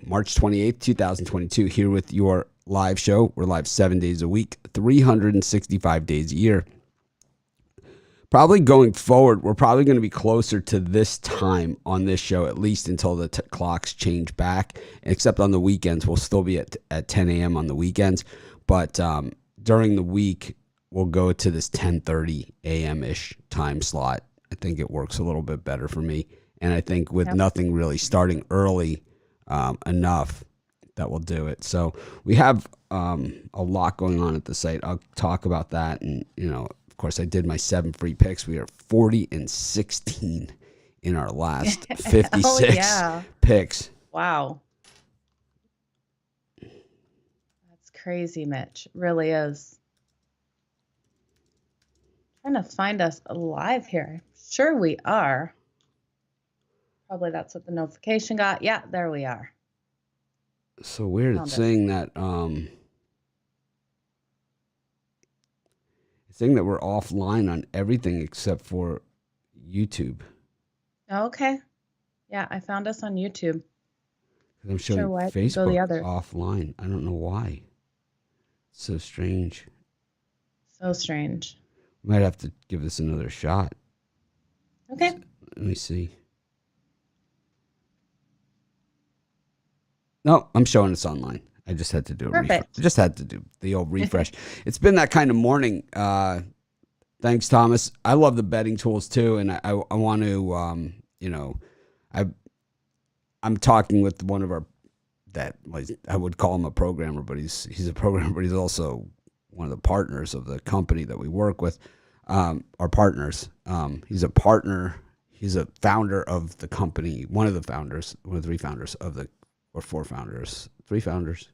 March 28th, 2022, here with your live show. We're live 7 days a week, 365 days a year. Probably going forward, we're probably going to be closer to this time on this show, at least until the clocks change back. Except on the weekends, we'll still be at 10 a.m. on the weekends. But during the week, we'll go to this 10:30 a.m.-ish time slot. I think it works a little bit better for me. And I think with nothing really starting early enough, that will do it. So we have a lot going on at the site. I'll talk about that. And, of course, I did my 7 free picks. We are 40-16 in our last 56 picks. Wow. That's crazy, Mitch. It really is. Trying to find us alive here. Sure we are. Probably that's what the notification got. Yeah, there we are. So weird. It's saying that we're offline on everything except for YouTube. Okay. Yeah, I found us on YouTube. I'm showing Facebook offline. I don't know why. It's so strange. So strange. Might have to give this another shot. Okay. Let me see. No, I'm showing us online. I just had to do a refresh. I just had to do the old refresh. It's been that kind of morning. Thanks, Thomas. I love the betting tools too, and I want to, I'm talking with one of our, that I would call him a programmer, but he's a programmer, but he's also one of the partners of the company that we work with. Our partners. He's a partner. He's a founder of the company. One of the 3 founders of the. Or 4 founders, 3 founders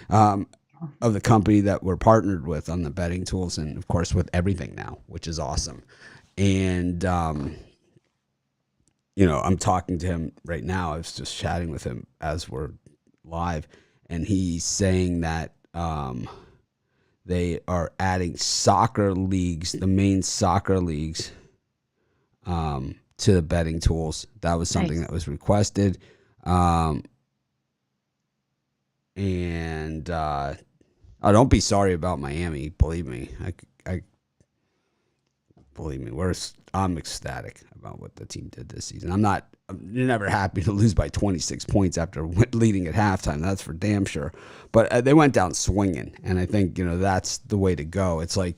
of the company that we're partnered with on the betting tools, and of course with everything now, which is awesome. And I'm talking to him right now. I was just chatting with him as we're live, and he's saying that they are adding soccer leagues, the main soccer leagues, to the betting tools. That was something that was requested. And don't be sorry about Miami. Believe me, I'm ecstatic about what the team did this season. You're never happy to lose by 26 points after leading at halftime. That's for damn sure. But they went down swinging, and I think that's the way to go. It's like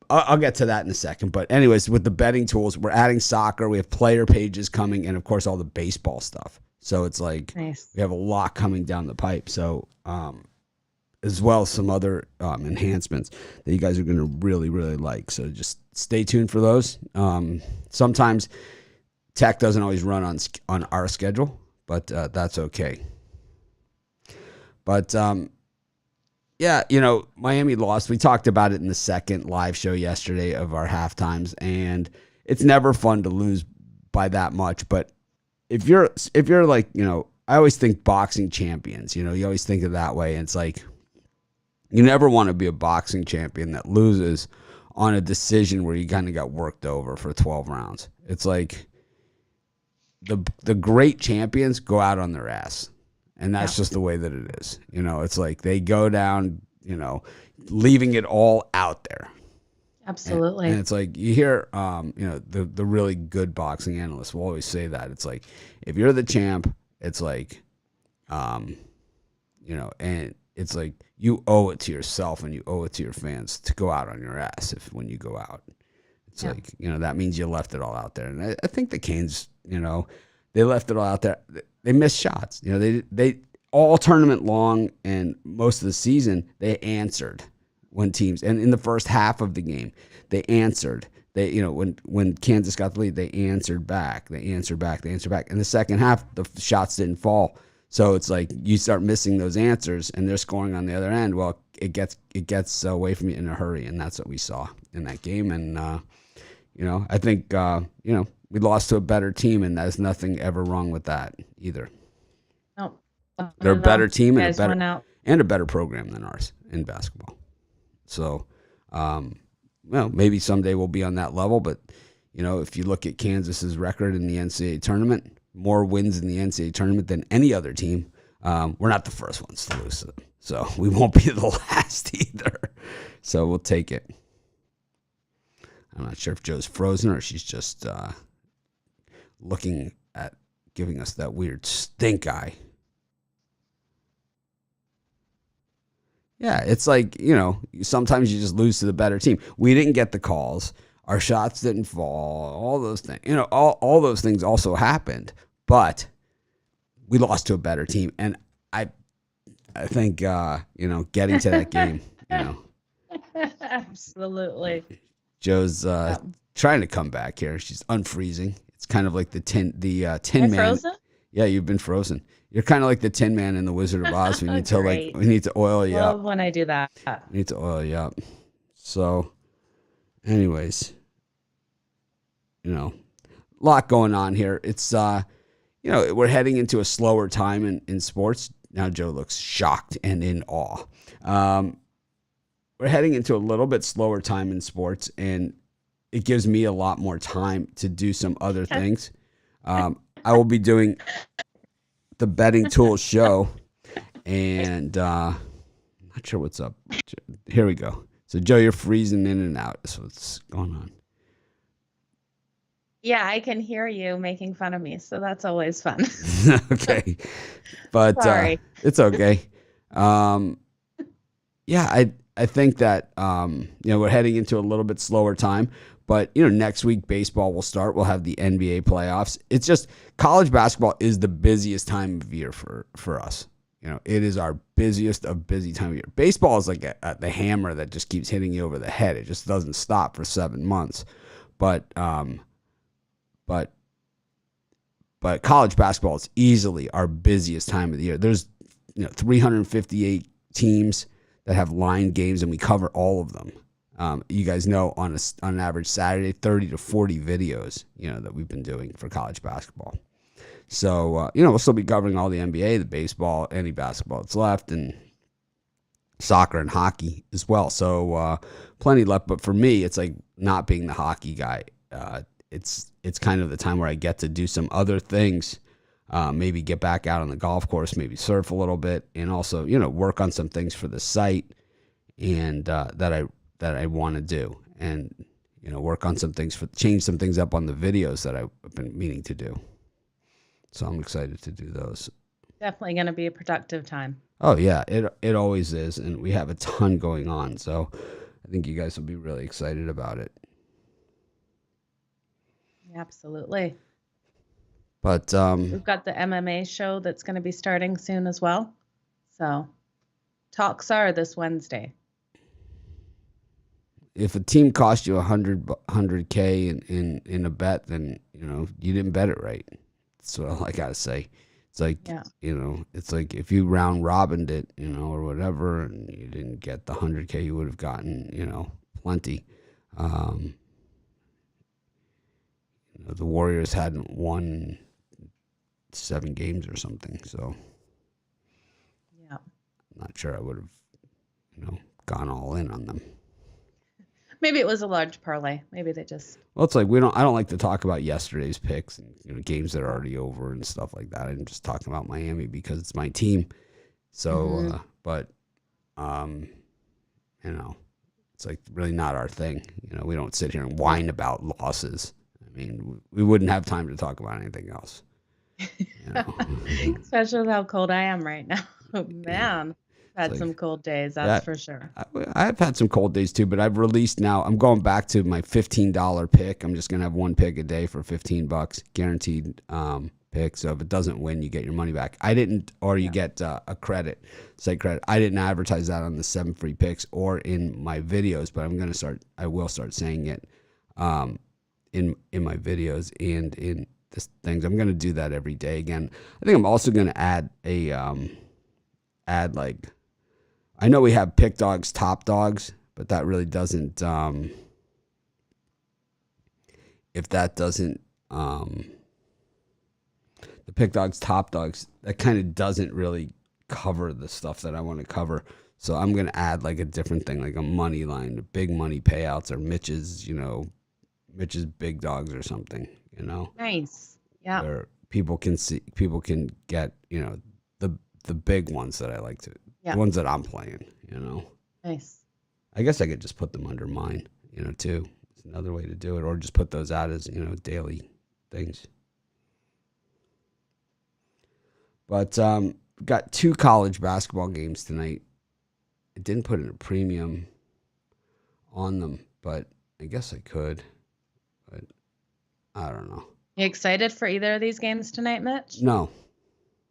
I'll get to that in a second. But anyways, with the betting tools, we're adding soccer. We have player pages coming, and of course all the baseball stuff. So it's like we have a lot coming down the pipe. So as well as some other enhancements that you guys are going to really, really like. So just stay tuned for those. Sometimes tech doesn't always run on our schedule, but that's okay. But yeah, Miami lost. We talked about it in the second live show yesterday of our halftimes, and it's never fun to lose by that much. But if you're like, I always think boxing champions, you always think of that way. And it's like, you never want to be a boxing champion that loses on a decision where you kind of got worked over for 12 rounds. It's like the great champions go out on their ass. And that's just the way that it is. It's like they go down, leaving it all out there. Absolutely. And it's like you hear, the really good boxing analysts will always say that. It's like, if you're the champ, it's like, and it's like you owe it to yourself and you owe it to your fans to go out on your ass when you go out. It's like, that means you left it all out there. And I think the Canes, they left it all out there. They missed shots. They all tournament long and most of the season, they answered when teams, and in the first half of the game, they answered. They, when Kansas got the lead, they answered back. They answered back. In the second half, the shots didn't fall. So it's like you start missing those answers, and they're scoring on the other end. Well, it gets away from you in a hurry, and that's what we saw in that game. And I think we lost to a better team, and there's nothing ever wrong with that either. No, they're a better team and a better program than ours in basketball. So, maybe someday we'll be on that level, but if you look at Kansas's record in the NCAA tournament, more wins in the NCAA tournament than any other team. We're not the first ones to lose to them, so we won't be the last either. So we'll take it. I'm not sure if Joe's frozen or she's just looking at giving us that weird stink eye. Yeah, it's like, sometimes you just lose to the better team. We didn't get the calls. Our shots didn't fall. All those things. All those things also happened. But we lost to a better team. And I think, getting to that game, Absolutely. Joe's trying to come back here. She's unfreezing. It's kind of like the Tin Man. Frozen? Yeah, you've been frozen. You're kind of like the Tin Man in the Wizard of Oz. We need to oil you up. Love when I do that. We need to oil you up. So, anyways, a lot going on here. It's we're heading into a slower time in sports. Now Joe looks shocked and in awe. We're heading into a little bit slower time in sports, and it gives me a lot more time to do some other things. I will be doing the Betting Tools show, and I'm not sure what's up. Here we go. So, Joe, you're freezing in and out. That's what's going on. Yeah, I can hear you making fun of me, so that's always fun. Okay. But Sorry. It's okay. Yeah, I think that we're heading into a little bit slower time, but next week baseball will start. We'll have the NBA playoffs. It's just college basketball is the busiest time of year for us. It is our busiest of busy time of year. Baseball is like the hammer that just keeps hitting you over the head. It just doesn't stop for 7 months. But college basketball is easily our busiest time of the year. There's 358 teams that have line games, and we cover all of them. You guys know on an average Saturday, 30 to 40 videos, that we've been doing for college basketball. So, we'll still be covering all the NBA, the baseball, any basketball that's left, and soccer and hockey as well. So, plenty left. But for me, it's like not being the hockey guy. It's kind of the time where I get to do some other things. Maybe get back out on the golf course, maybe surf a little bit, and also, work on some things for the site and that I want to do, and work on some things change some things up on the videos that I've been meaning to do. So I'm excited to do those. Definitely going to be a productive time. Oh yeah, it always is, and we have a ton going on. So I think you guys will be really excited about it. Absolutely. But we've got the MMA show that's going to be starting soon as well. So talks are this Wednesday. If a team cost you $100K in a bet, then you didn't bet it right. That's what I gotta say. It's like it's like if you round robined it, or whatever, and you didn't get the $100K, you would have gotten plenty. The Warriors hadn't won 7 games or something, so yeah, I'm not sure I would have gone all in on them. Maybe it was a large parlay. Maybe they just. Well, it's like I don't like to talk about yesterday's picks and games that are already over and stuff like that. I'm just talking about Miami because it's my team. So, but it's like really not our thing. We don't sit here and whine about losses. I mean, we wouldn't have time to talk about anything else. Especially with how cold I am right now. Oh, man. I've had some cold days, that's for sure. I've had some cold days too, but I've released now. I'm going back to my $15 pick. I'm just going to have one pick a day for $15, guaranteed pick. So if it doesn't win, you get your money back. I didn't, or you get a site credit. I didn't advertise that on the 7 free picks or in my videos, but I will start saying it in my videos and in the things. I'm going to do that every day again. I think I'm also going to add I know we have pick dogs, top dogs, but that really doesn't, if that doesn't, the pick dogs, top dogs, that kind of doesn't really cover the stuff that I want to cover. So I'm going to add like a different thing, like a money line, big money payouts or Mitch's, Mitch's Big Dogs or something, Nice. Yeah. where people can get, the big ones that I like the Yeah. ones that I'm playing, Nice. I guess I could just put them under mine, too. It's another way to do it, or just put those out as, daily things. But got 2 college basketball games tonight. I didn't put in a premium on them, but I guess I could. But I don't know. You excited for either of these games tonight, Mitch? No.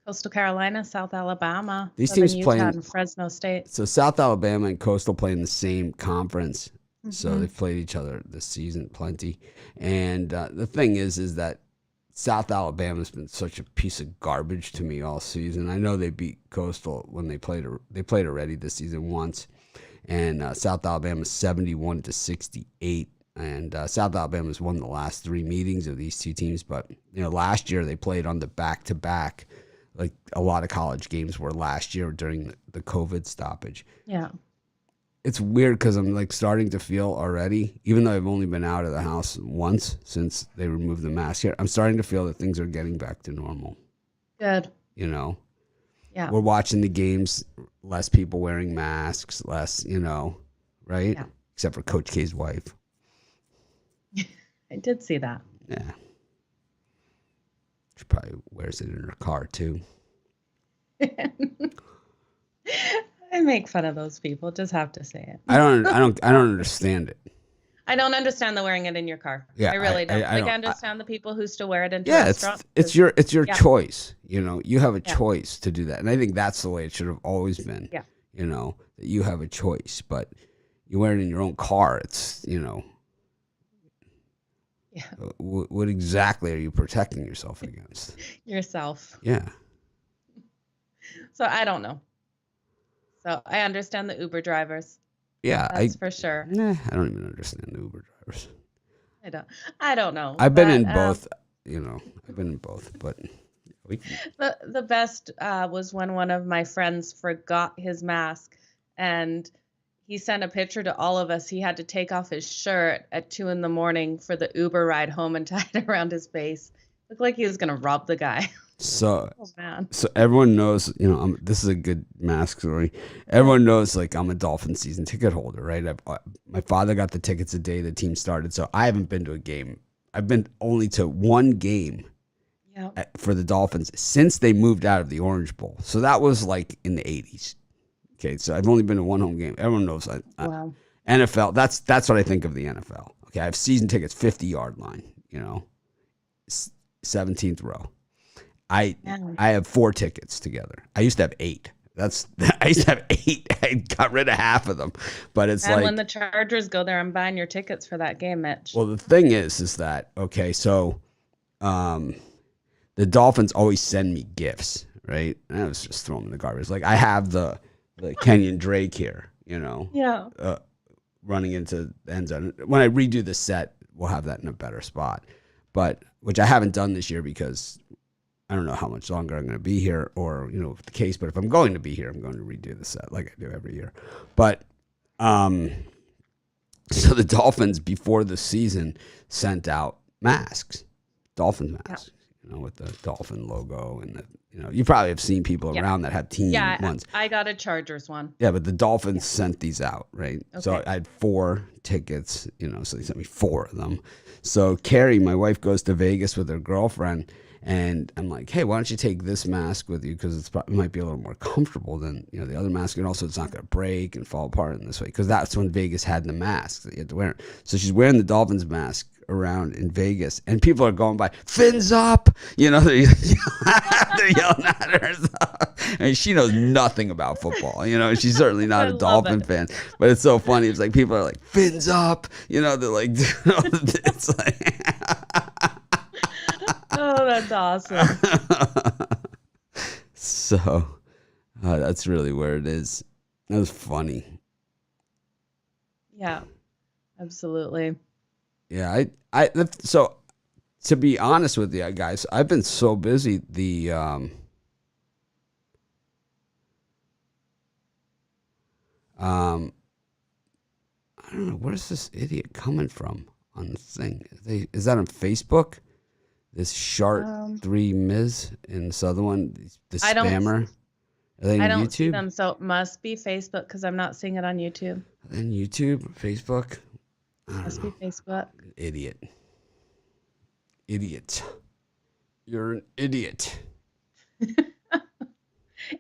Coastal Carolina, South Alabama, These Southern teams Utah, playing. and Fresno State. So South Alabama and Coastal play in the same conference. So Mhm. they've played each other this season plenty. And the thing is that South Alabama's been such a piece of garbage to me all season. I know they beat Coastal when they played already this season once. And South Alabama's 71-68. And South Alabama's won the last 3 meetings of these 2 teams. But, last year they played on the back-to-back. Like a lot of college games were last year during the COVID stoppage. Yeah. It's weird because I'm like starting to feel already, even though I've only been out of the house once since they removed the mask here, I'm starting to feel that things are getting back to normal. Good. Yeah. Yeah. We're watching the games, less people wearing masks, less, right? Yeah. Except for Coach K's wife. I did see that. Yeah. She probably wears it in her car too. I make fun of those people. Just have to say it. I don't understand it. I don't understand the wearing it in your car. Yeah, I really don't. I I don't- understand the people who still wear it into Yeah, restaurants. it's your Yeah. choice. You have a Yeah. choice to do that, and I think that's the way it should have always been. Yeah. That you have a choice, but you wear it in your own car. It's Yeah. what exactly are you protecting yourself against? Yourself. Yeah, So I don't know. So I understand the Uber drivers. yeah. That's for sure. I don't even understand the Uber drivers. I don't know. I've been in but, both. I've been in both, but we. The best was when one of my friends forgot his mask and he sent a picture to all of us. He had to take off his shirt at 2 a.m. for the Uber ride home and tie it around his face. Looked like he was gonna rob the guy. So Oh man. So everyone knows, this is a good mask story. Everyone knows, like, I'm a Dolphin season ticket holder, right? My father got the tickets the day the team started, so I haven't been to a game. I've been only to 1 game Yeah. for the Dolphins since they moved out of the Orange Bowl. So that was like in the 80s. Okay, so I've only been to 1 home game. Everyone knows Wow. NFL. That's what I think of the NFL. Okay, I have season tickets, 50-yard line. 17th row. I have 4 tickets together. I used to have 8. I used to have 8. I got rid of half of them, but it's And like, when the Chargers go there, I'm buying your tickets for that game, Mitch. well, the thing is that, okay, so the Dolphins always send me gifts, right? And I was just throwing them in the garbage. Like, I have the Kenyon Drake here, Yeah. running into the end zone. When I redo the set, we'll have that in a better spot. But which I haven't done this year because I don't know how much longer I'm going to be here or, the case. But if I'm going to be here, I'm going to redo the set like I do every year. But so the Dolphins before the season sent out masks, Dolphins masks, with the Dolphin logo and you probably have seen people around that have team ones. I got a Chargers one. Yeah, but the Dolphins sent these out, right? Okay. So I had 4 tickets, so they sent me 4 of them. So Carrie, my wife, goes to Vegas with her girlfriend, and I'm like, hey, why don't you take this mask with you? Because it might be a little more comfortable than the other mask, and also it's not going to break and fall apart in this way. Because that's when Vegas had the masks that you had to wear. So she's wearing the Dolphins mask around in Vegas, and people are going by, fins up, they're yelling at her. I mean, she knows nothing about football, she's certainly not a Dolphin fan, but it's so funny. It's like people are like, fins up, they're like, it's like, Oh, that's awesome. So that's really where it is. That was funny. Yeah, absolutely. Yeah, so to be honest with you guys, I've been so busy. I don't know, where's this idiot coming from on the thing. Is that on Facebook? This Shart Um, 3 Ms and this other one, the I don't spammer. Are they I on don't see YouTube? them, so it must be Facebook because I'm not seeing it on YouTube. Are they on YouTube? Facebook? I don't Must know. be Facebook. Idiot. Idiot. You're an idiot.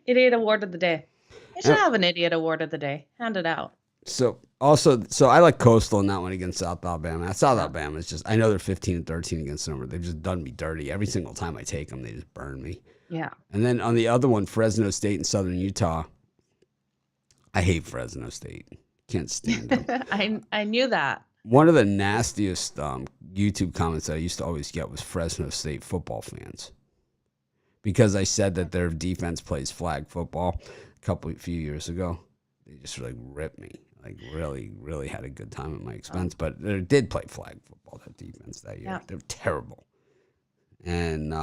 Idiot Award of the Day. They should Uh, have an Idiot Award of the Day. Hand it out. So I like Coastal in that one against South Alabama. South Alabama is just, I know they're 15-13 against Summer. They've just done me dirty. Every single time I take them, they just burn me. Yeah. And then on the other one, Fresno State and Southern Utah. I hate Fresno State. Can't stand them. I knew that. One of the nastiest YouTube comments that I used to always get was Fresno State football fans, because I said that their defense plays flag football a few years ago. They just like ripped me, like really, really had a good time at my expense. But they did play flag football, that defense that year. Yeah. They're terrible. And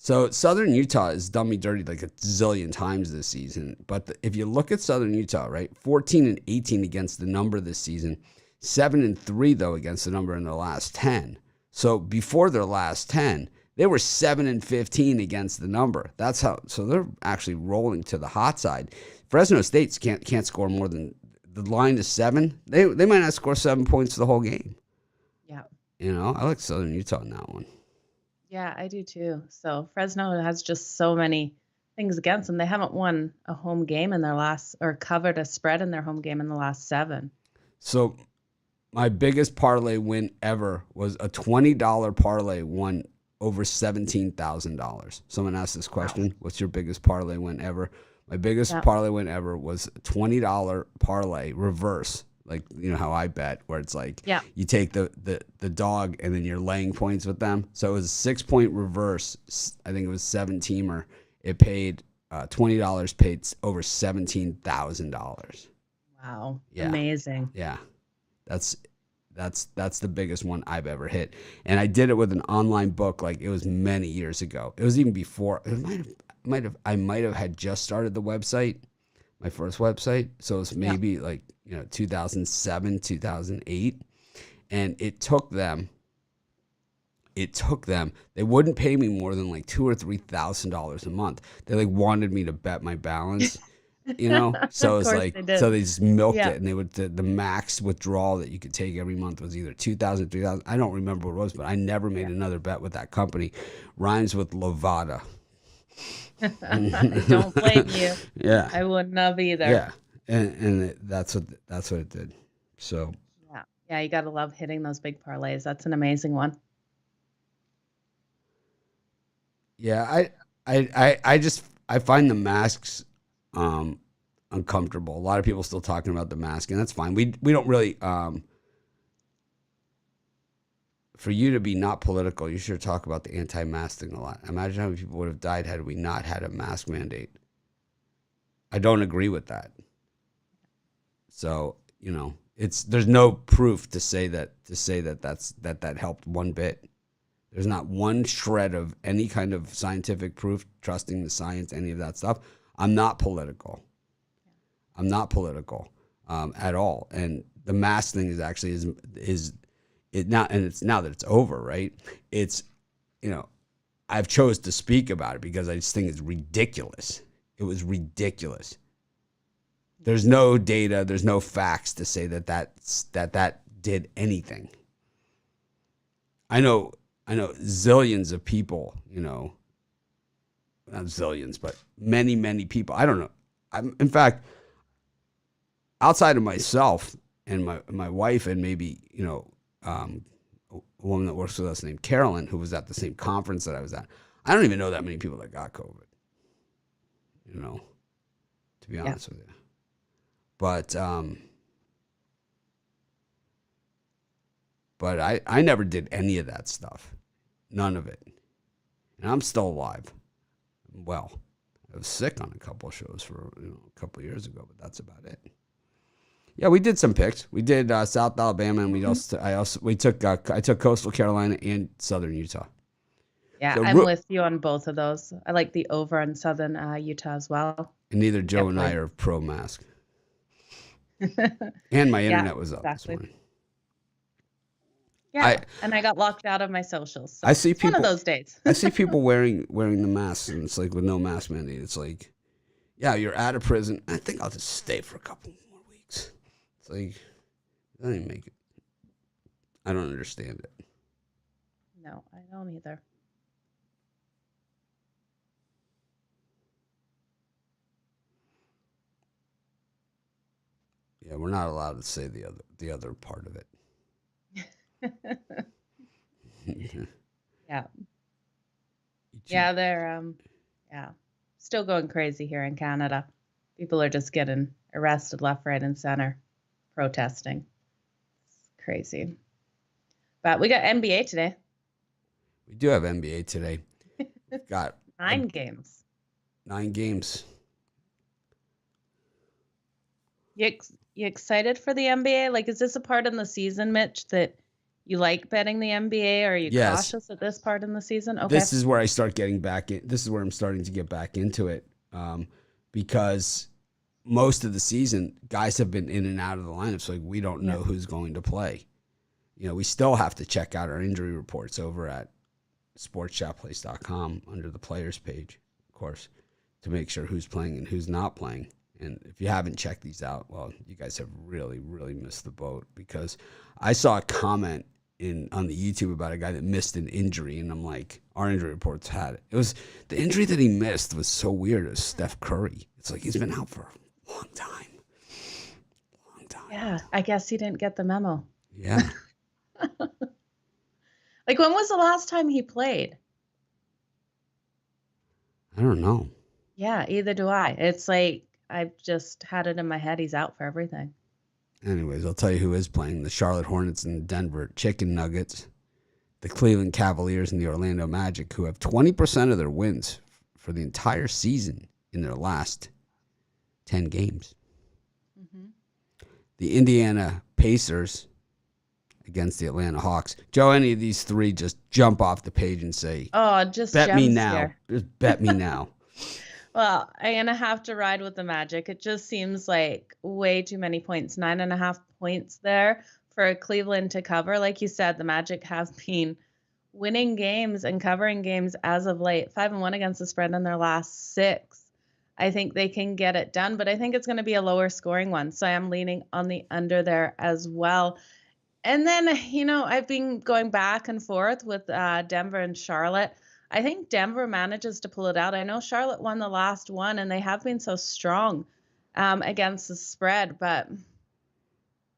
so Southern Utah has done me dirty like a zillion times this season. But if you look at Southern Utah, right, 14-18 against the number this season, 7-3 though against the number in their last 10. So before their last 10, they were 7-15 against the number. That's how. So they're actually rolling to the hot side. Fresno State can't score more than, the line is 7. They might not score 7 points the whole game. Yeah. You know, I like Southern Utah in that one. Yeah, I do too. So Fresno has just so many things against them. They haven't won a home game in their last, or covered a spread in their home game in the last 7. So my biggest parlay win ever was a $20 parlay won over $17,000. Someone asked this question: wow. What's your biggest parlay win ever? My biggest parlay win ever was a $20 parlay reverse. Like, you know how I bet, where it's like you take the dog and then you're laying points with them. So it was a 6-point reverse. I think it was 7-teamer. It paid $20, paid over $17,000. Wow. Yeah. Amazing. Yeah. That's the biggest one I've ever hit. And I did it with an online book, like it was many years ago. It was even before, I might have had just started the website, my first website. So it was maybe 2007, 2008. And it took them, they wouldn't pay me more than like $2,000 or $3,000 a month. They like wanted me to bet my balance. You know, so it's like, so they just milked it, and they would, the max withdrawal that you could take every month was either $2,000, $3,000. I don't remember what it was, but I never made another bet with that company. Rhymes with Levada. I don't blame you. Yeah, I wouldn't have either. Yeah, and that's what it did. So yeah, you gotta love hitting those big parlays. That's an amazing one. Yeah, I find the masks uncomfortable. A lot of people still talking about the mask, and that's fine. We don't really for you to be not political, you should talk about the anti-mask thing a lot. Imagine how many people would have died had we not had a mask mandate. I don't agree with that. So, you know, there's no proof to say that that helped one bit. There's not one shred of any kind of scientific proof, trusting the science, any of that stuff. I'm not political. At all. And the mask thing is actually is it now, and it's now that it's over, right? It's, you know, I've chose to speak about it because I just think it's ridiculous. It was ridiculous. There's no data, there's no facts to say that did anything. I know zillions of people, you know, not zillions, but many, many people. I don't know. In fact, outside of myself and my wife and maybe, you know, a woman that works with us named Carolyn, who was at the same conference that I was at, I don't even know that many people that got COVID, you know, to be honest with you. But I never did any of that stuff. None of it. And I'm still alive. Well, I was sick on a couple of shows for a couple of years ago, but that's about it. Yeah, we did some picks. We did South Alabama, and I took Coastal Carolina and Southern Utah. Yeah, so, I'm with you on both of those. I like the over on Southern Utah as well. And neither Joe and I are pro-mask. And my internet was up this morning. Yeah, and I got locked out of my socials. So I see it's one of people. those days. I see people wearing the masks, and it's like with no mask mandate. It's like, yeah, you're out of prison. I think I'll just stay for a couple more weeks. It's like, that didn't make it. I don't understand it. No, I don't either. Yeah, we're not allowed to say the other part of it. Yeah. Yeah, they're yeah, still going crazy here in Canada. People are just getting arrested left, right, and center, protesting. It's crazy. But we got NBA today. We do have NBA today. We've got 9 games. 9 games. You excited for the NBA? Like, is this a part in the season, Mitch, that you like betting the NBA, or are you cautious at this part in the season? Okay. This is where I start getting back in. This is where I'm starting to get back into it, because most of the season, guys have been in and out of the lineup, so like we don't know who's going to play. You know, we still have to check out our injury reports over at sportschatplace.com under the players page, of course, to make sure who's playing and who's not playing. And if you haven't checked these out, well, you guys have really, really missed the boat, because I saw a comment on the YouTube about a guy that missed an injury, and I'm like, our injury reports had it. It was the injury that he missed was so weird. It was Steph Curry. It's like he's been out for a long time. Long time. Yeah, I guess he didn't get the memo. Yeah. Like, when was the last time he played? I don't know. Yeah, either do I. It's like I've just had it in my head he's out for everything. Anyways, I'll tell you who is playing. The Charlotte Hornets and the Denver Chicken Nuggets, the Cleveland Cavaliers and the Orlando Magic, who have 20% of their wins for the entire season in their last 10 games. Mm-hmm. The Indiana Pacers against the Atlanta Hawks. Joe, any of these three just jump off the page and say, "Oh, just bet me now." Here. Just bet me now. Well, I'm going to have to ride with the Magic. It just seems like way too many points. 9.5 points there for Cleveland to cover. Like you said, the Magic have been winning games and covering games as of late. 5-1 against the spread in their last 6. I think they can get it done, but I think it's going to be a lower scoring one. So I am leaning on the under there as well. And then, I've been going back and forth with Denver and Charlotte. I think Denver manages to pull it out. I know Charlotte won the last one, and they have been so strong against the spread, but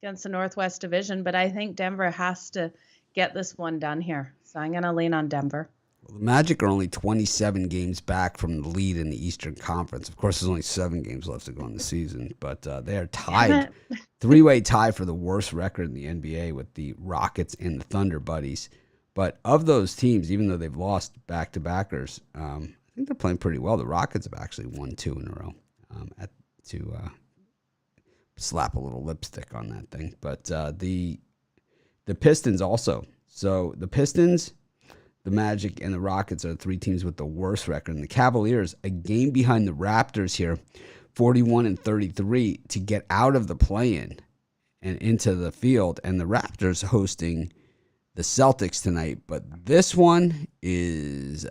against the Northwest Division. But I think Denver has to get this one done here. So I'm going to lean on Denver. Well, the Magic are only 27 games back from the lead in the Eastern Conference. Of course, there's only 7 games left to go in the season, but they are tied, 3-way tie for the worst record in the NBA with the Rockets and the Thunder buddies. But of those teams, even though they've lost back-to-backers, I think they're playing pretty well. The Rockets have actually won 2 in a row to slap a little lipstick on that thing. But the Pistons also. So the Pistons, the Magic, and the Rockets are the 3 teams with the worst record. And the Cavaliers, a game behind the Raptors here, 41-33 to get out of the play-in and into the field. And the Raptors hosting the Celtics tonight. But this one is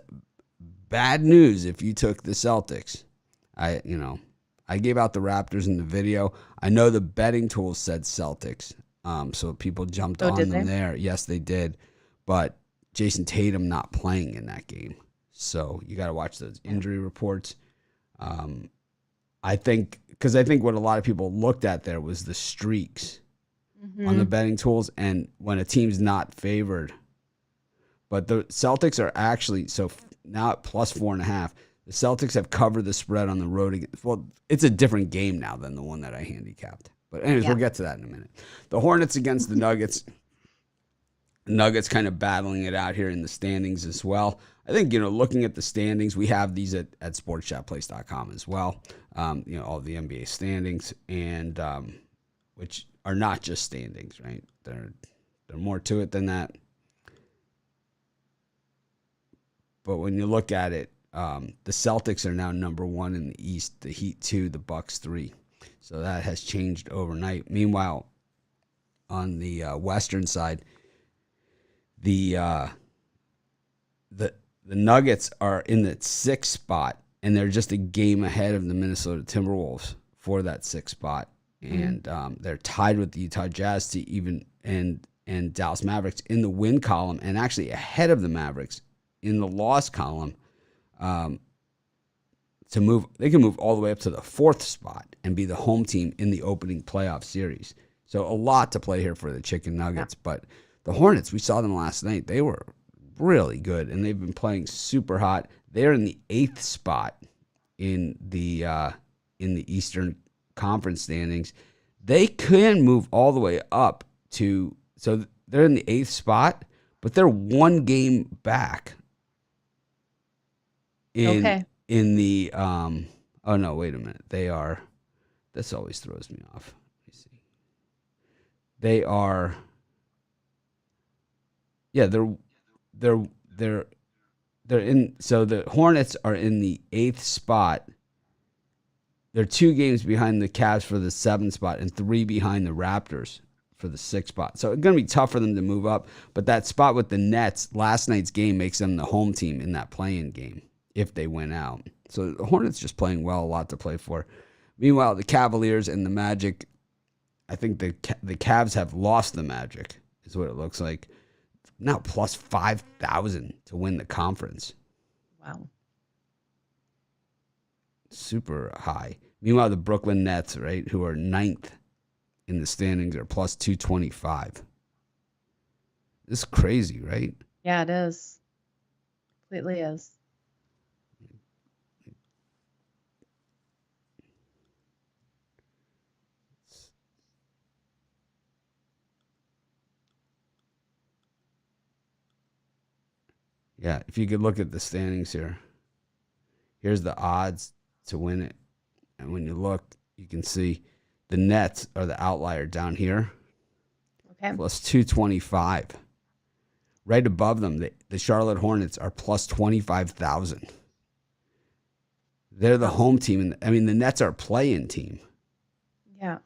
bad news if you took the Celtics. I gave out the Raptors in the video. I know the betting tools said Celtics. So people jumped on them there. Yes, they did. But Jason Tatum not playing in that game. So you got to watch those injury reports. I think what a lot of people looked at there was the streaks on the betting tools, and when a team's not favored. But the Celtics are actually, so now at plus 4.5, the Celtics have covered the spread on the road. Well, it's a different game now than the one that I handicapped. But anyways, we'll get to that in a minute. The Hornets against the Nuggets. Nuggets kind of battling it out here in the standings as well. I think, looking at the standings, we have these at sportschatplace.com as well. All the NBA standings, and which are not just standings, right? They're more to it than that. But when you look at it, the Celtics are now number 1 in the East, the Heat 2, the Bucks 3. So that has changed overnight. Meanwhile, on the Western side, The the the Nuggets are in the 6th spot, and they're just a game ahead of the Minnesota Timberwolves for that 6th spot, and they're tied with the Utah Jazz to even and Dallas Mavericks in the win column, and actually ahead of the Mavericks in the loss column. They can move all the way up to the 4th spot and be the home team in the opening playoff series. So a lot to play here for the Chicken Nuggets, but the Hornets, we saw them last night. They were really good, and they've been playing super hot. They're in the 8th spot in the Eastern Conference standings. They can move all the way up to, so they're in the 8th spot, but they're one game back in the oh no, wait a minute. They are, this always throws me off. Let me see. They are, yeah, they're in, so the Hornets are in the 8th spot. They're 2 games behind the Cavs for the 7th spot and 3 behind the Raptors for the 6th spot. So it's going to be tough for them to move up, but that spot with the Nets, last night's game makes them the home team in that play-in game if they win out. So the Hornets just playing well, a lot to play for. Meanwhile, the Cavaliers and the Magic, I think the Cavs have lost the Magic, is what it looks like. Now plus 5,000 to win the conference. Wow. Super high. Meanwhile, the Brooklyn Nets, right, who are 9th in the standings, are plus 225. This is crazy, right? Yeah, it is. Completely is. Yeah, if you could look at the standings here. Here's the odds to win it. And when you look, you can see the Nets are the outlier down here. Okay. Plus 225. Right above them, the Charlotte Hornets are plus 25,000. They're the home team. And the Nets are a play-in team. Yeah.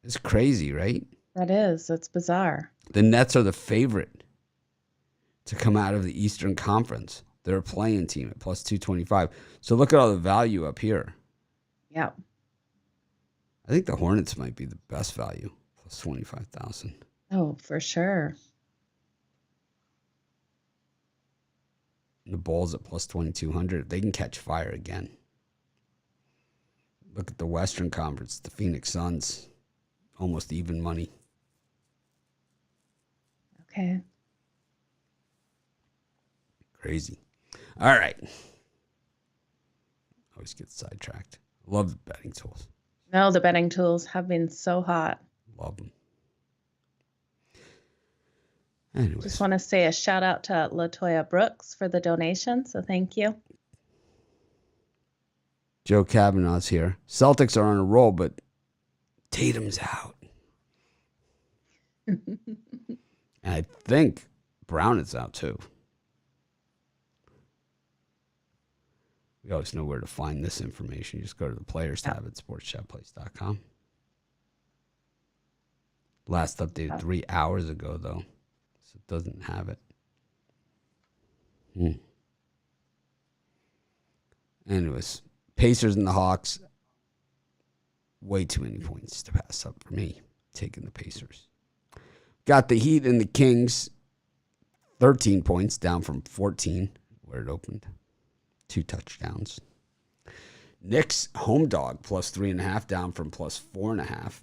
It's crazy, right? That is. That's bizarre. The Nets are the favorite to come out of the Eastern Conference. They're a play-in team at plus 225. So look at all the value up here. Yeah. I think the Hornets might be the best value, plus 25,000. Oh, for sure. And the Bulls at plus 2,200. They can catch fire again. Look at the Western Conference. The Phoenix Suns, almost even money. Okay. Crazy. All right. Always get sidetracked. Love the betting tools. No, the betting tools have been so hot. Love them. Anyways. Just want to say a shout out to LaToya Brooks for the donation. So thank you. Joe Kavanaugh's here. Celtics are on a roll, but Tatum's out. And I think Brown is out too. We always know where to find this information. You just go to the Players tab at sportschatplace.com. Last updated 3 hours ago, though, so it doesn't have it. Anyways, Pacers and the Hawks, way too many points to pass up for me, taking the Pacers. Got the Heat and the Kings, 13 points, down from 14, where it opened. 2 touchdowns. Knicks, home dog, plus 3.5, down from plus 4.5.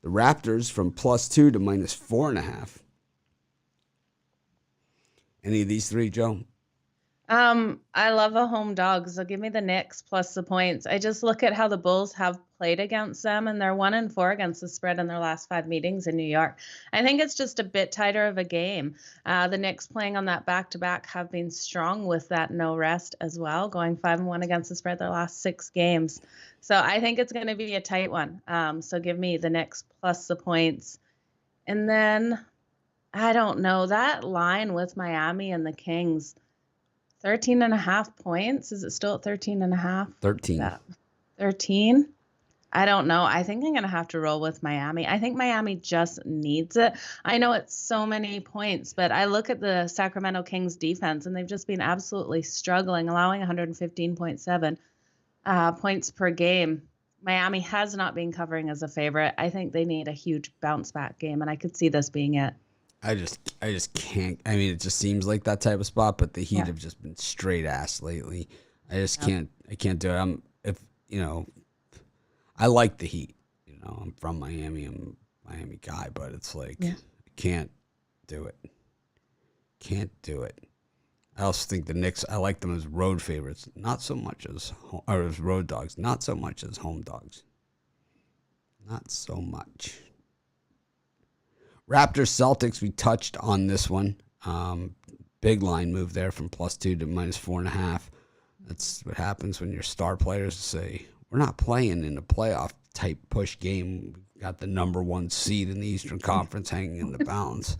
The Raptors from plus 2 to minus 4.5. Any of these three, Joe? I love a home dog, so give me the Knicks plus the points. I just look at how the Bulls have played against them, and they're 1-4 against the spread in their last 5 meetings in New York. I think it's just a bit tighter of a game. The Knicks playing on that back-to-back have been strong with that no rest as well, going 5-1 against the spread their last 6 games. So I think it's going to be a tight one. So give me the Knicks plus the points. And then, I don't know, that line with Miami and the Kings, 13.5 points. Is it still at 13.5? 13. 13? I don't know. I think I'm going to have to roll with Miami. I think Miami just needs it. I know it's so many points, but I look at the Sacramento Kings defense and they've just been absolutely struggling, allowing 115.7 points per game. Miami has not been covering as a favorite. I think they need a huge bounce back game, and I could see this being it. I just can't. I mean, it just seems like that type of spot, but the Heat Yeah. have just been straight ass lately. I just Yeah. can't. I can't do it. If you know, I like the Heat. You know, I'm from Miami. I'm a Miami guy, but it's like Yeah. I can't do it. Can't do it. I also think the Knicks. I like them as road favorites, not so much or as road dogs, not so much as home dogs. Not so much. Raptor Celtics. We touched on this one. Big line move there from +2 to -4.5. That's what happens when your star players say, we're not playing in a playoff type push game. We've got the number one seed in the Eastern Conference hanging in the balance.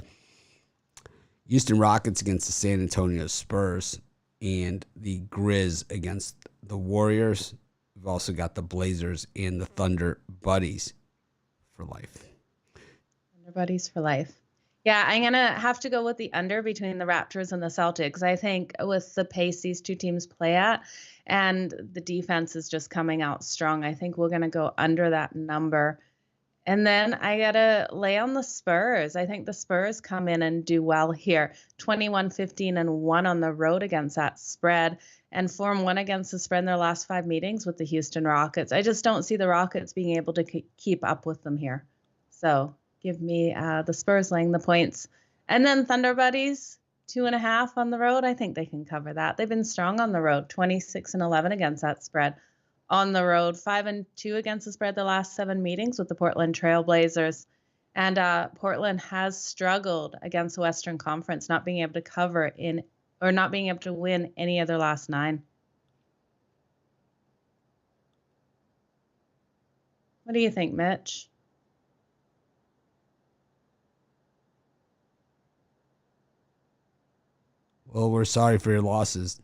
Houston Rockets against the San Antonio Spurs and the Grizz against the Warriors. We've also got the Blazers and the Thunder Buddies for life. Thunder Buddies for life. Yeah, I'm going to have to go with the under between the Raptors and the Celtics. I think with the pace these two teams play at and the defense is just coming out strong, I think we're going to go under that number. And then I got to lay on the Spurs. I think the Spurs come in and do well here. 21-15-1 on the road against that spread and form one against the spread in their last 5 meetings with the Houston Rockets. I just don't see the Rockets being able to keep up with them here. So give me the Spurs laying the points. And then Thunder Buddies, 2.5 on the road. I think they can cover that. They've been strong on the road, 26-11 against that spread. On the road, 5-2 against the spread the last 7 meetings with the Portland Trail Blazers. And Portland has struggled against the Western Conference, not being able to cover or not being able to win any of their last 9. What do you think, Mitch? Well, we're sorry for your losses.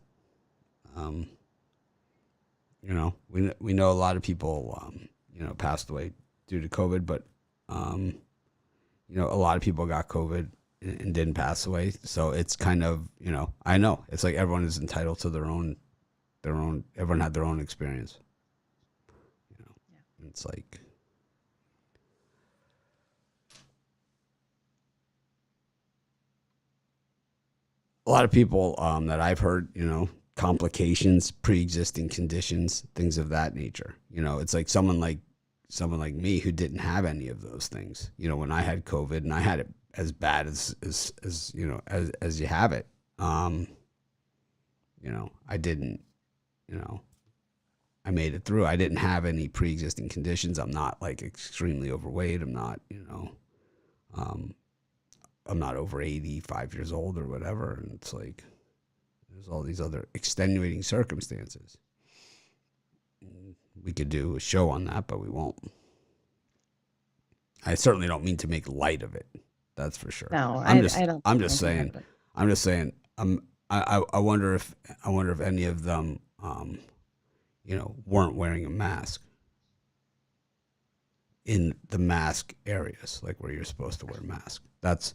You know, we know a lot of people, passed away due to COVID, but a lot of people got COVID and didn't pass away. So it's kind of, I know it's like everyone is entitled to their own. Everyone had their own experience. It's like. A lot of people that I've heard, complications, pre-existing conditions, things of that nature. It's like someone like me who didn't have any of those things. When I had COVID and I had it as bad as you have it. I didn't. I made it through. I didn't have any pre-existing conditions. I'm not like extremely overweight. I'm not. I'm not over 85 years old or whatever. And it's like, there's all these other extenuating circumstances. We could do a show on that, but we won't. I certainly don't mean to make light of it. That's for sure. No, I'm I just saying. I wonder if any of them, weren't wearing a mask in the mask areas, like where you're supposed to wear a mask. That's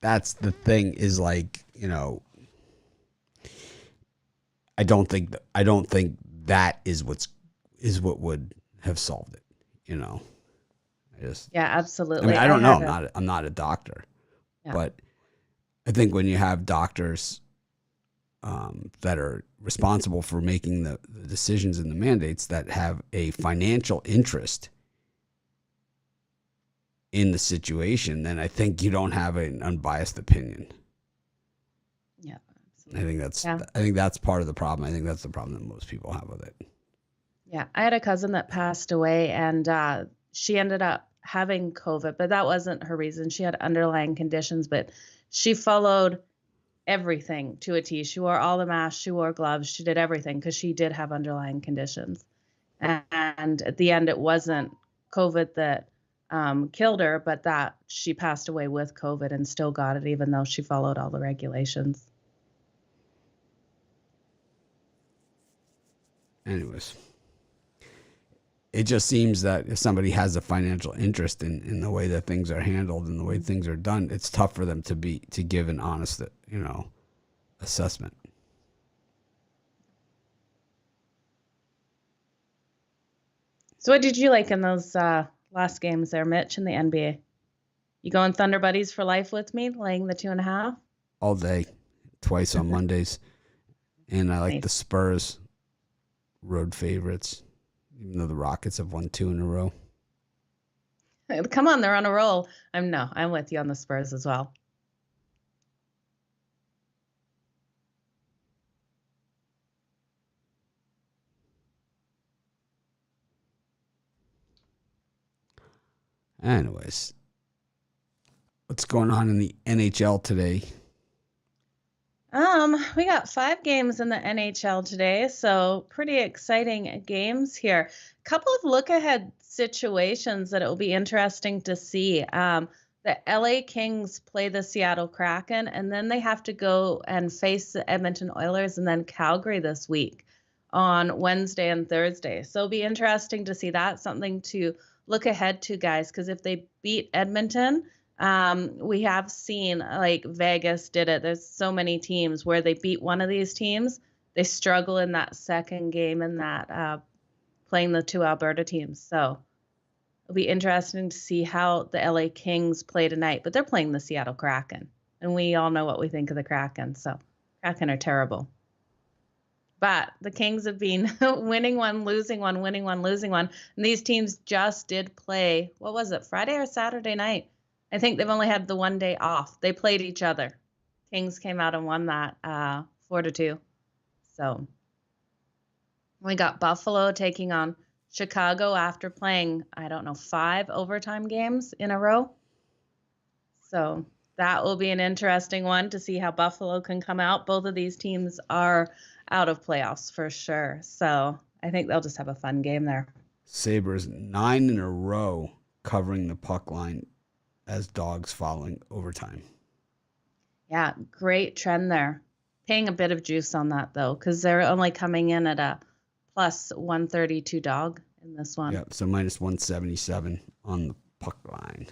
the thing is like, I don't think that is what would have solved it. Yeah, absolutely. I mean, I don't know. I'm not a doctor, Yeah. but I think when you have doctors that are responsible for making the decisions and the mandates that have a financial interest in the situation, then I think you don't have an unbiased opinion. Yeah, absolutely. I think that's part of the problem. I think that's the problem that most people have with it. Yeah, I had a cousin that passed away, and she ended up having COVID, but that wasn't her reason. She had underlying conditions, but she followed everything to a T. She wore all the masks, she wore gloves, she did everything because she did have underlying conditions. And at the end, it wasn't COVID that killed her, but that she passed away with COVID and still got it, even though she followed all the regulations. Anyways, it just seems that if somebody has a financial interest in the way that things are handled and the way things are done, it's tough for them to give an honest, assessment. So what did you like in those last games there, Mitch, in the NBA? You going Thunder Buddies for life with me, laying the 2.5? All day, twice on Mondays. And I like the Nice. Spurs, road favorites, even though the Rockets have won 2 in a row. Come on, they're on a roll. I'm with you on the Spurs as well. Anyways, what's going on in the NHL today? We got 5 games in the NHL today, so pretty exciting games here. Couple of look-ahead situations that it will be interesting to see. The LA Kings play the Seattle Kraken, and then they have to go and face the Edmonton Oilers and then Calgary this week on Wednesday and Thursday. So it'll be interesting to see that. Something to look ahead to, guys, because if they beat Edmonton, we have seen like Vegas did it. There's so many teams where they beat one of these teams, they struggle in that second game in that playing the 2 Alberta teams. So it'll be interesting to see how the LA Kings play tonight, but they're playing the Seattle Kraken, and we all know what we think of the Kraken. So Kraken are terrible. But the Kings have been winning one, losing one, winning one, losing one. And these teams just did play, what was it, Friday or Saturday night? I think they've only had the one day off. They played each other. Kings came out and won that 4-2. So we got Buffalo taking on Chicago after playing, 5 overtime games in a row. So that will be an interesting one to see how Buffalo can come out. Both of these teams are out of playoffs for sure. So I think they'll just have a fun game there. Sabres 9 in a row covering the puck line as dogs following overtime. Yeah, great trend there. Paying a bit of juice on that, though, because they're only coming in at a plus 132 dog in this one. Yeah, so minus 177 on the puck line.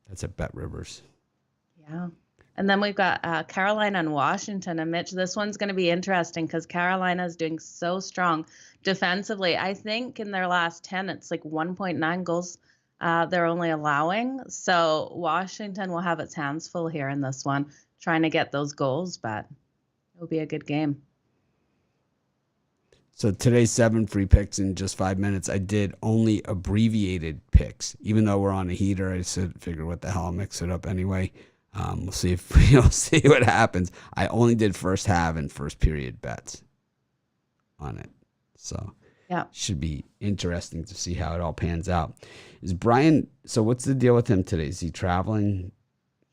That's at Bet Rivers. Yeah. And then we've got Carolina and Washington. And Mitch, this one's going to be interesting because Carolina is doing so strong defensively. I think in their last 10, it's like 1.9 goals they're only allowing. So Washington will have its hands full here in this one, trying to get those goals, but it'll be a good game. So today's 7 free picks in just 5 minutes. I did only abbreviated picks. Even though we're on a heater, I said, figure what the hell, I'll mix it up anyway. We'll see if see what happens. I only did first half and first period bets on it. So yeah, should be interesting to see how it all pans out. Is Brian, so what's the deal with him today? Is he traveling?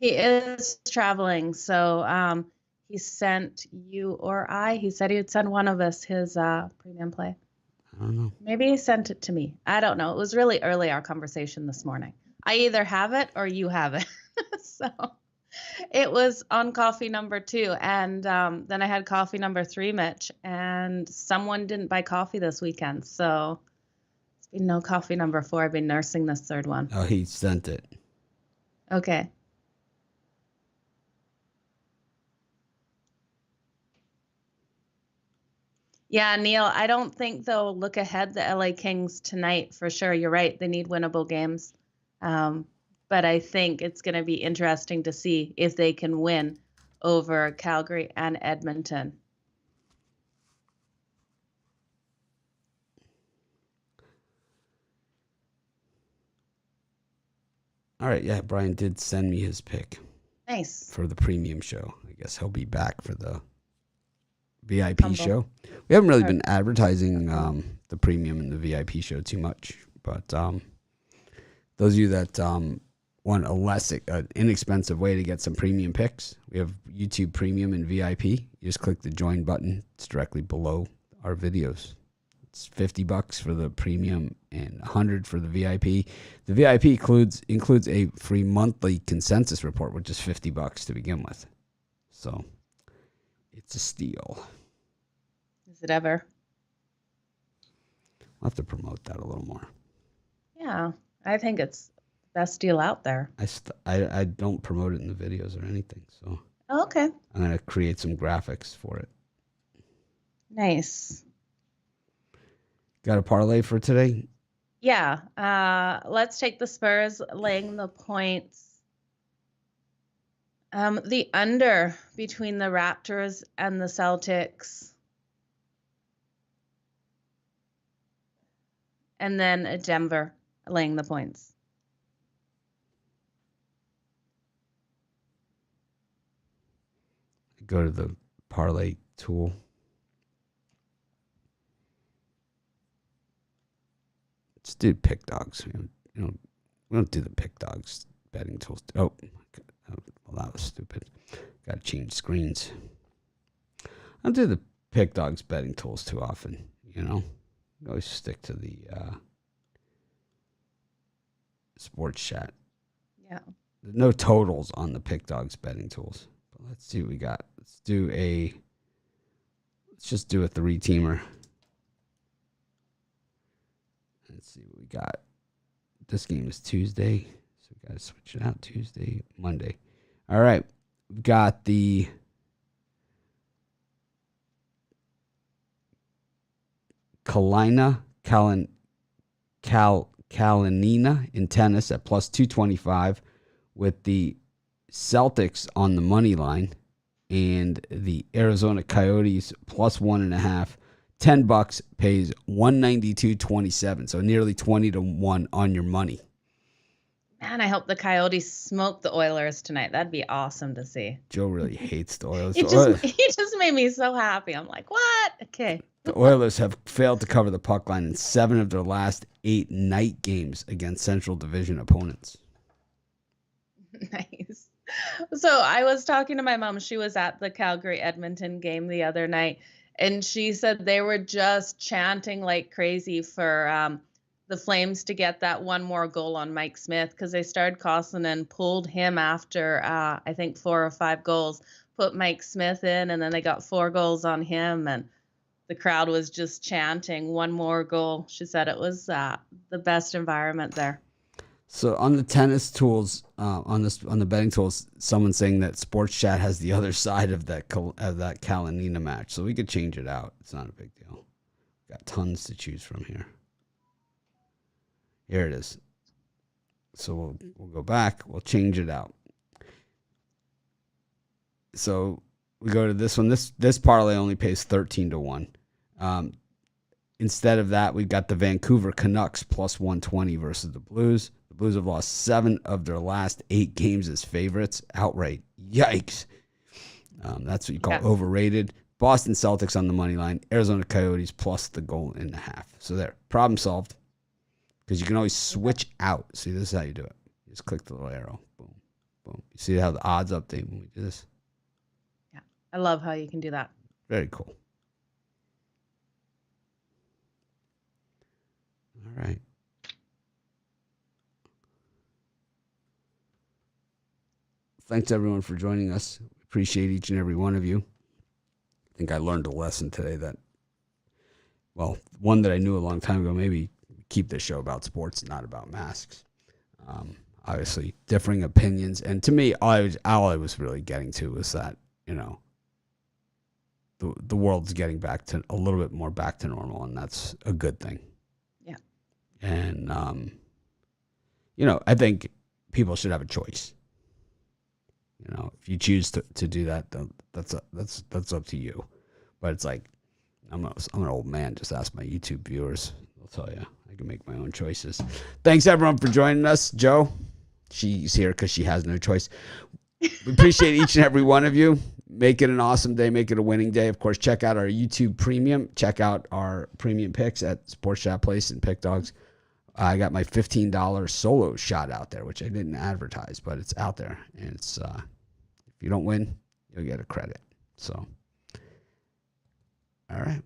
He is traveling. So he sent you or he said he would send one of us his premium play. I don't know. Maybe he sent it to me. I don't know. It was really early, our conversation this morning. I either have it or you have it. So it was on coffee number 2. And then I had coffee number 3, Mitch, and someone didn't buy coffee this weekend. So it's been no coffee number 4. I've been nursing this third one. Oh, he sent it. Okay. Yeah, Neil, I don't think they'll look ahead the LA Kings tonight for sure. You're right. They need winnable games. But I think it's going to be interesting to see if they can win over Calgary and Edmonton. All right, yeah, Brian did send me his pick. Nice. For the premium show. I guess he'll be back for the VIP show. We haven't really been advertising the premium and the VIP show too much, but those of you that want a less inexpensive way to get some premium picks, we have YouTube Premium and VIP. You just click the join button. It's directly below our videos. It's $50 for the premium and $100 for the VIP. The VIP includes a free monthly consensus report, which is $50 to begin with. So it's a steal. Is it ever? I'll have to promote that a little more. Yeah, I think it's the best deal out there. I don't promote it in the videos or anything, so Okay, I'm gonna create some graphics for it. nice. Got a parlay for today? Yeah, let's take the Spurs laying the points. The under between the Raptors and the Celtics. And then Denver laying the points. Go to the parlay tool. Let's do pick dogs. We don't do the pick dogs betting tools. Oh, well, that was stupid. Got to change screens. I don't do the pick dogs betting tools too often. We always stick to the sports chat. Yeah. There's no totals on the pick dogs betting tools. But let's see what we got. Let's just do a 3-teamer. Let's see what we got. This game is Tuesday, so we got to switch it out. Tuesday, Monday. All right. We've got the Kalinina in tennis at plus 225 with the Celtics on the money line and the Arizona Coyotes plus 1.5. $10 pays $192.27, so nearly 20-1 on your money. Man, I hope the Coyotes smoke the Oilers tonight. That'd be awesome to see. Joe really hates the Oilers. He just made me so happy. I'm like, what? Okay. The Oilers have failed to cover the puck line in 7 of their last 8 night games against Central Division opponents. Nice. So I was talking to my mom. She was at the Calgary-Edmonton game the other night, and she said they were just chanting like crazy for the Flames to get that one more goal on Mike Smith, because they started Koskinen, pulled him after, I think, 4 or 5 goals, put Mike Smith in, and then they got 4 goals on him, and the crowd was just chanting one more goal. She said it was the best environment there. So on the tennis tools, on the betting tools, someone's saying that Sports Chat has the other side of that Kalinina match, so we could change it out. It's not a big deal. Got tons to choose from here. Here it is. So we'll go back. We'll change it out. So we go to this one. This parlay only pays 13-1. Instead of that, we've got the Vancouver Canucks plus 120 versus the Blues. The Blues have lost 7 of their last 8 games as favorites outright. Yikes. That's what you call overrated. Boston Celtics on the money line. Arizona Coyotes plus the 1.5. So there. Problem solved. Because you can always switch out. See, this is how you do it. You just click the little arrow. Boom. Boom. You see how the odds update when we do this? Yeah. I love how you can do that. Very cool. All right. Thanks, everyone, for joining us. Appreciate each and every one of you. I think I learned a lesson today that, well, one that I knew a long time ago, maybe keep this show about sports, not about masks. Obviously, differing opinions. And to me, all I was really getting to was that, the world's getting back to a little bit more back to normal, and that's a good thing. Yeah. And, I think people should have a choice. If you choose to do that, that's up to you. But it's like, I'm an old man. Just ask my YouTube viewers. They'll tell you. I can make my own choices. Thanks, everyone, for joining us. Joe, she's here because she has no choice. We appreciate each and every one of you. Make it an awesome day. Make it a winning day. Of course, check out our YouTube Premium. Check out our premium picks at Sports Chat Place and Pick Dogs. I got my $15 solo shot out there, which I didn't advertise, but it's out there. And it's if you don't win, you'll get a credit. So, all right.